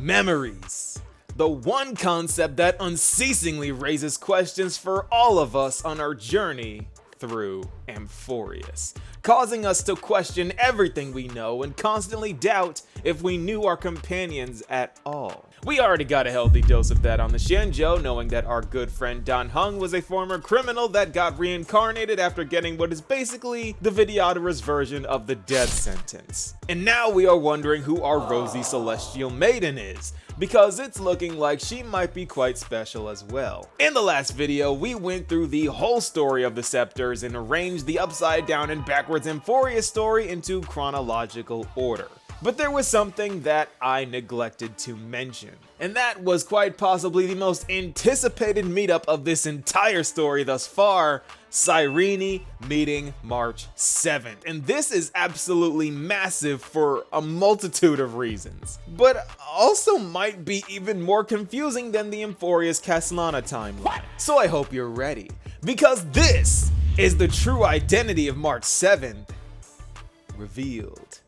Memories. The one concept that unceasingly raises questions for all of us on our journey through Amphoreus, causing us to question everything we know and constantly doubt if we knew our companions at all. We already got a healthy dose of that on the Shenzhou, knowing that our good friend danheng was a former criminal that got reincarnated after getting what is basically the videota's version of the death sentence. And now we are wondering who our rosy celestial maiden is, because it's looking like she might be quite special as well. In the last video, we went through the whole story of the scepters and arranged the upside down and backwards Amphoreus story into chronological order. But there was something that I neglected to mention, and that was quite possibly the most anticipated meetup of this entire story thus far, Cyrene meeting March 7th. And this is absolutely massive for a multitude of reasons, but also might be even more confusing than the Amphoreus Castellana timeline. So I hope you're ready, because this is the true identity of March 7th revealed.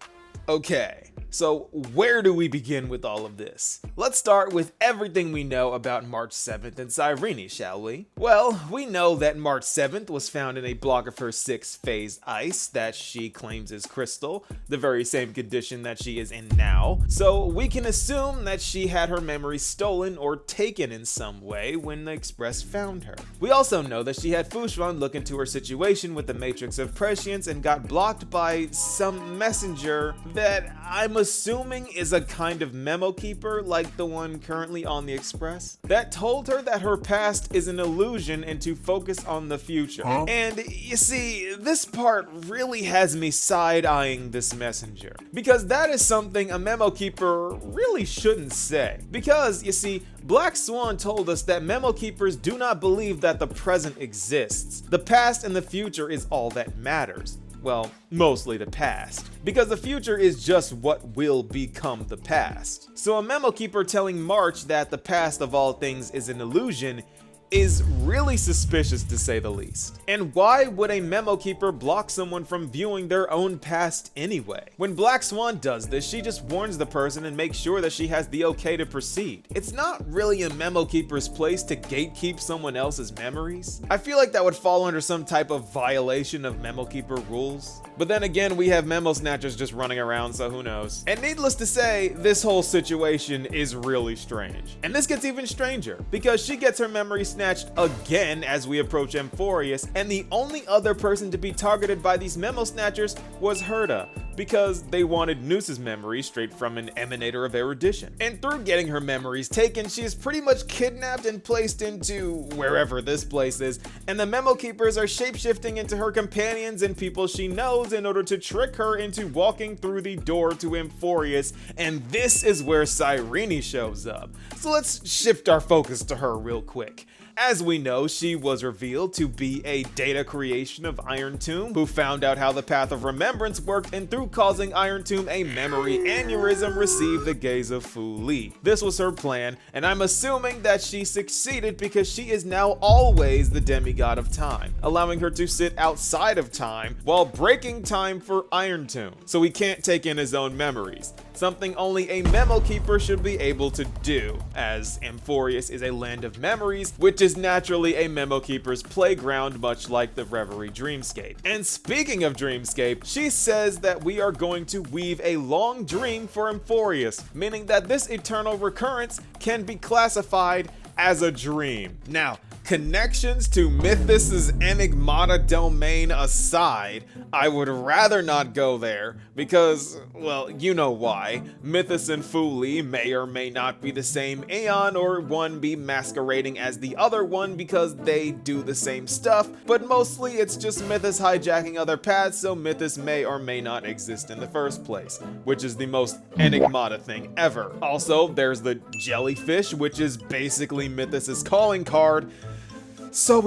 Okay, so where do we begin with all of this? Let's start with everything we know about March 7th and Cyrene, shall we? Well, we know that March 7th was found in a block of her 6-phase ice that she claims is crystal, the very same condition that she is in now. So we can assume that she had her memories stolen or taken in some way when the Express found her. We also know that she had Phainon look into her situation with the Matrix of Prescience and got blocked by some messenger that I'm assuming is a kind of memo keeper like the one currently on the Express, that told her that her past is an illusion and to focus on the future. And you see, this part really has me side-eyeing this messenger, because that is something a memo keeper really shouldn't say. Because, you see, Black Swan told us that memo keepers do not believe that the present exists. The past and the future is all that matters. Well, mostly the past, because the future is just what will become the past. So a memo keeper telling March that the past of all things is an illusion is really suspicious, to say the least. And why would a memo keeper block someone from viewing their own past anyway? When Black Swan does this, she just warns the person and makes sure that she has the okay to proceed. It's not really a memo keeper's place to gatekeep someone else's memories. I feel like that would fall under some type of violation of memo keeper rules. But then again, we have memo snatchers just running around, so who knows. And needless to say, this whole situation is really strange. And this gets even stranger, because she gets her memory snatched again as we approach Amphoreus, and the only other person to be targeted by these memo snatchers was Herta, because they wanted Noose's memory straight from an emanator of erudition. And through getting her memories taken, she is pretty much kidnapped and placed into wherever this place is, and the memo keepers are shapeshifting into her companions and people she knows in order to trick her into walking through the door to Amphoreus, and this is where Cyrene shows up. So let's shift our focus to her real quick. As we know, she was revealed to be a data creation of Iron Tomb, who found out how the Path of Remembrance worked, and through causing Iron Tomb a memory aneurysm, received the gaze of Fu Li. This was her plan, and I'm assuming that she succeeded because she is now always the demigod of time, allowing her to sit outside of time while breaking time for Iron Tomb, so he can't take in his own memories. Something only a memo keeper should be able to do, as Amphoreus is a land of memories, which is naturally a memo keeper's playground, much like the Reverie Dreamscape. And speaking of Dreamscape, she says that we are going to weave a long dream for Amphoreus, meaning that this eternal recurrence can be classified as a dream. Now, connections to Mythos's enigmata domain aside, I would rather not go there because, well, you know why. Mythos and Fu Li may or may not be the same Aeon, or one be masquerading as the other one because they do the same stuff, but mostly it's just Mythos hijacking other paths, so Mythos may or may not exist in the first place, which is the most enigmata thing ever. Also, there's the jellyfish, which is basically Mythos's calling card. So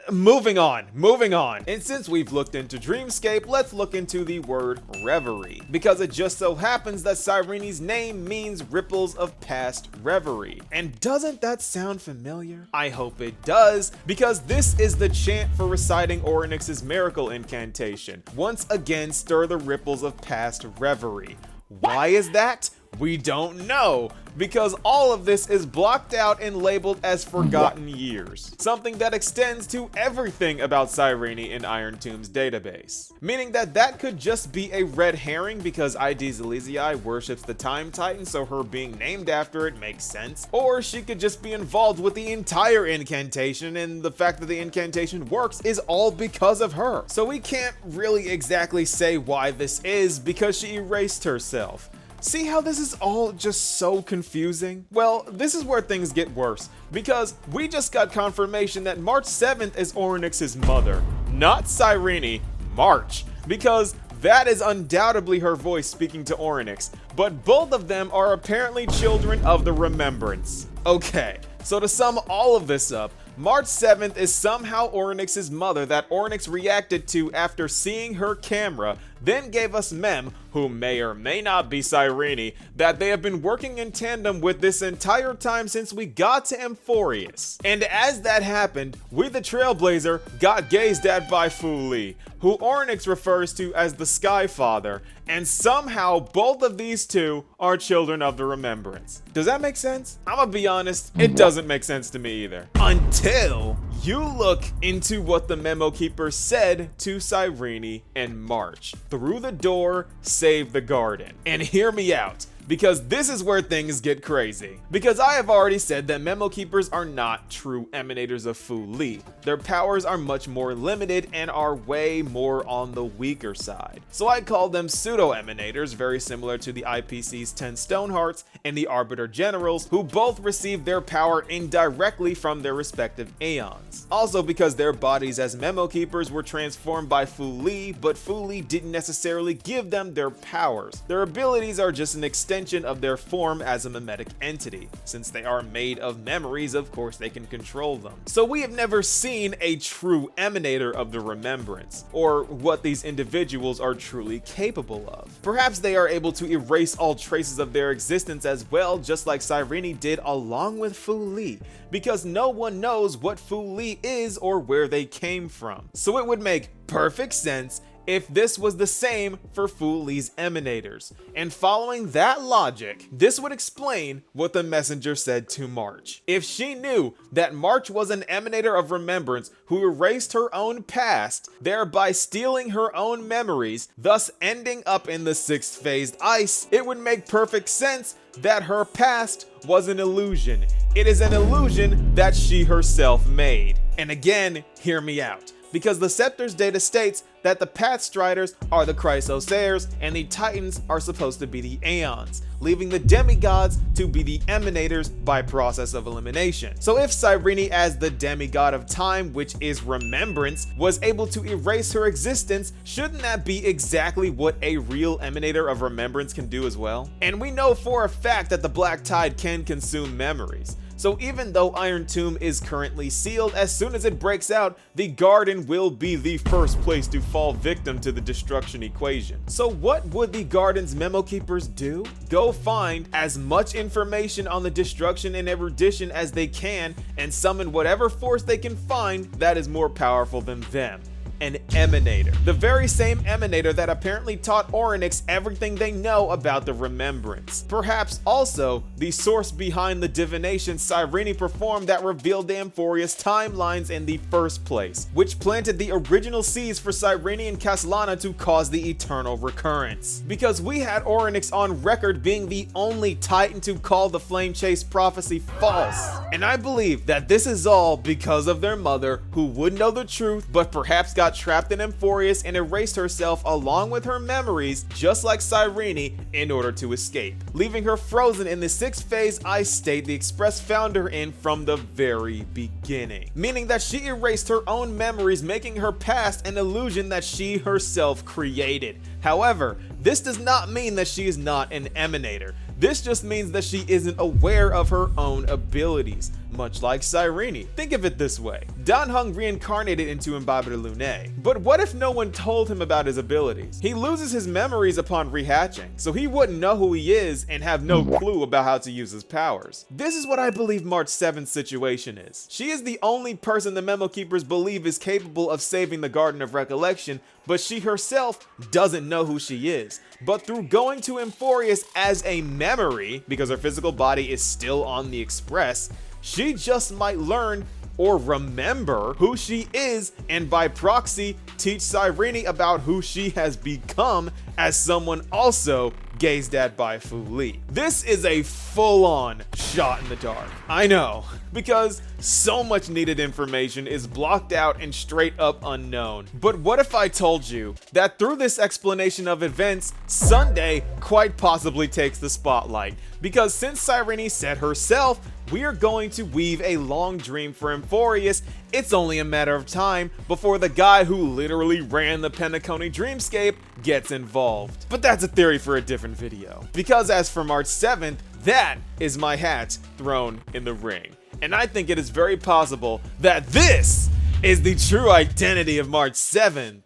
moving on. And since we've looked into Dreamscape, let's look into the word reverie, because it just so happens that Cyrene's name means ripples of past reverie. And doesn't that sound familiar? I hope it does, because this is the chant for reciting Orynyx's miracle incantation. Once again, stir the ripples of past reverie. Why is that? We don't know, because all of this is blocked out and labeled as forgotten years, something that extends to everything about Cyrene in Iron Tomb's database, meaning that that could just be a red herring because ID Zalezii worships the Time Titan, so her being named after it makes sense, or she could just be involved with the entire incantation, and the fact that the incantation works is all because of her. So we can't really exactly say why this is because she erased herself. See how this is all just so confusing? Well, this is where things get worse, because we just got confirmation that March 7th is Orynyx's mother, not Cyrene, March, because that is undoubtedly her voice speaking to Orynyx, but both of them are apparently children of the Remembrance. Okay, so to sum all of this up, March 7th is somehow Orynyx's mother that Orynyx reacted to after seeing her camera, then gave us Mem, who may or may not be Cyrene, that they have been working in tandem with this entire time since we got to Amphoreus. And as that happened, we the Trailblazer got gazed at by Fu Li, who Orynyx refers to as the Sky Father, and somehow both of these two are children of the Remembrance. Does that make sense? I'm gonna be honest, it doesn't make sense to me either. Until you look into what the Memo Keeper said to Cyrene and March. Through the door, save the garden. And hear me out, because this is where things get crazy. Because I have already said that Memo Keepers are not true emanators of Fu Li. Their powers are much more limited and are way more on the weaker side. So I call them pseudo-emanators, very similar to the IPC's 10 Stonehearts and the Arbiter Generals, who both receive their power indirectly from their respective aeons. Also because their bodies as Memo Keepers were transformed by Fu Li, but Fu Li didn't necessarily give them their powers. Their abilities are just an extension of their form as a mimetic entity. Since they are made of memories, of course they can control them. So we have never seen a true emanator of the Remembrance, or what these individuals are truly capable of. Perhaps they are able to erase all traces of their existence as well, just like Cyrene did along with Fu Li, because no one knows what Fu Li is or where they came from. So it would make perfect sense if this was the same for Fu Li's emanators. And following that logic, this would explain what the messenger said to March. If she knew that March was an emanator of Remembrance who erased her own past, thereby stealing her own memories, thus ending up in the 6th phased ice, it would make perfect sense that her past was an illusion. It is an illusion that she herself made. And again, hear me out, because the Scepter's data states that the Pathstriders are the Chrysosairs and the Titans are supposed to be the Aeons, leaving the demigods to be the emanators by process of elimination. So if Cyrene as the demigod of time, which is Remembrance, was able to erase her existence, shouldn't that be exactly what a real emanator of Remembrance can do as well? And we know for a fact that the Black Tide can consume memories. So even though Iron Tomb is currently sealed, as soon as it breaks out, the garden will be the first place to fall victim to the destruction equation. So what would the garden's Memo Keepers do? Go find as much information on the destruction and erudition as they can and summon whatever force they can find that is more powerful than them. An emanator. The very same emanator that apparently taught Orynyx everything they know about the Remembrance. Perhaps also the source behind the divination Cyrene performed that revealed the Amphoreus timelines in the first place, which planted the original seeds for Cyrene and Castellana to cause the eternal recurrence. Because we had Orynyx on record being the only Titan to call the Flame Chase prophecy false. And I believe that this is all because of their mother, who would know the truth but perhaps got trapped in Amphoreus and erased herself along with her memories, just like Cyrene, in order to escape, leaving her frozen in the 6th phase ice state the Express found her in from the very beginning, meaning that she erased her own memories, making her past an illusion that she herself created. However, this does not mean that she is not an emanator. This just means that she isn't aware of her own abilities. much like Cyrene. Think of it this way. Danheng reincarnated into Emanator Lunae. But what if no one told him about his abilities? He loses his memories upon rehatching, so he wouldn't know who he is and have no clue about how to use his powers. This is what I believe March 7th's situation is. She is the only person the Memo Keepers believe is capable of saving the Garden of Recollection, but she herself doesn't know who she is. But through going to Amphoreus as a memory, because her physical body is still on the Express, she just might learn or remember who she is, and by proxy teach Cyrene about who she has become as someone also gazed at by Fu Li. This is a full-on shot in the dark. I know, because so much needed information is blocked out and straight up unknown. But what if I told you that through this explanation of events, Sunday quite possibly takes the spotlight? Because since Cyrene said herself, we are going to weave a long dream for Amphoreus, it's only a matter of time before the guy who literally ran the Penacony dreamscape gets involved. But that's a theory for a different video. Because as for March 7th, that is my hat thrown in the ring. And I think it is very possible that this is the true identity of March 7th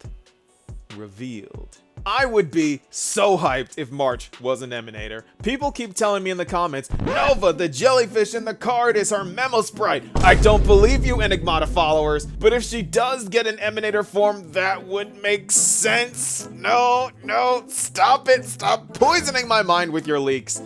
revealed. I would be so hyped if March was an emanator. People keep telling me in the comments, Nova, the jellyfish in the card is her memo sprite. I don't believe you, Enigmata followers, but if she does get an emanator form, that would make sense. No, stop it. Stop poisoning my mind with your leaks.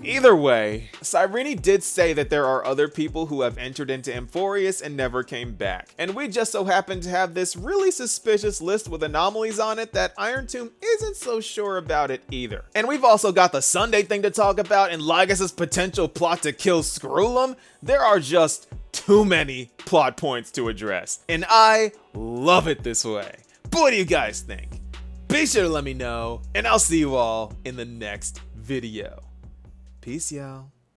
Either way, Cyrene did say that there are other people who have entered into Amphoreus and never came back. And we just so happen to have this really suspicious list with anomalies on it that Iron Tomb isn't so sure about it either. And we've also got the Sunday thing to talk about and Lygas's potential plot to kill Screwlum. There are just too many plot points to address. And I love it this way. But what do you guys think? Be sure to let me know, and I'll see you all in the next video. Peace, y'all.